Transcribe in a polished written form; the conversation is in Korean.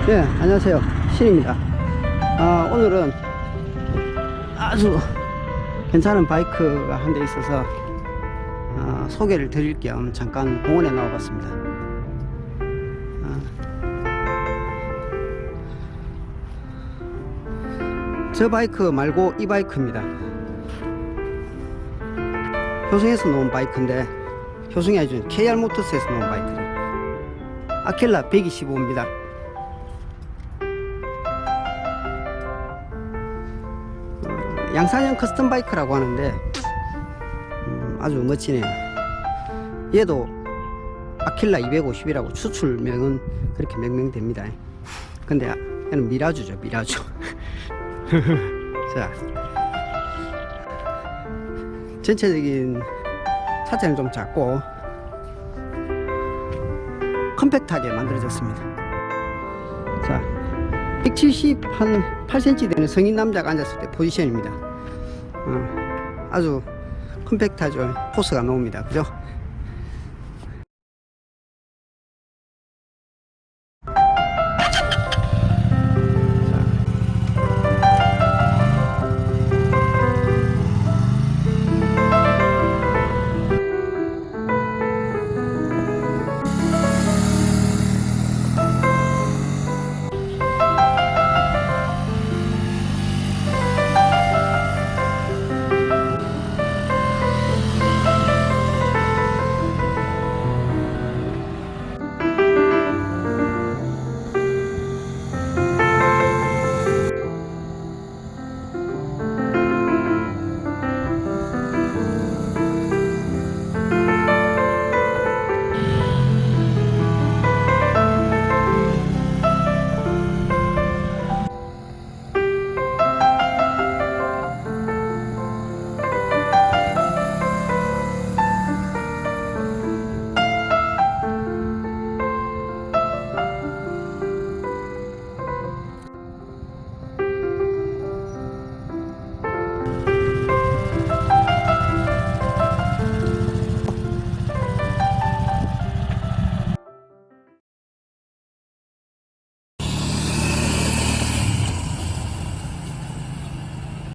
네, 안녕하세요. 신입니다. 오늘은 아주 괜찮은 바이크가 한 대 있어서 소개를 드릴 겸 잠깐 공원에 나와봤습니다. 저 바이크 말고 이 바이크입니다. 효승에서 놓은 바이크인데, 효승이 아니죠, KR 모터스에서 놓은 바이크죠. 아킬라 125입니다. 양산형 커스텀 바이크라고 하는데 아주 멋지네요. 얘도 아킬라 250이라고 추출명은 그렇게 명명됩니다. 근데 얘는 미라주죠, 미라주. 자, 전체적인 차체는 좀 작고 컴팩트하게 만들어졌습니다. 자, 178cm 되는 성인 남자가 앉았을 때 포지션입니다. 아주 컴팩트하죠. 포스가 나옵니다. 그죠?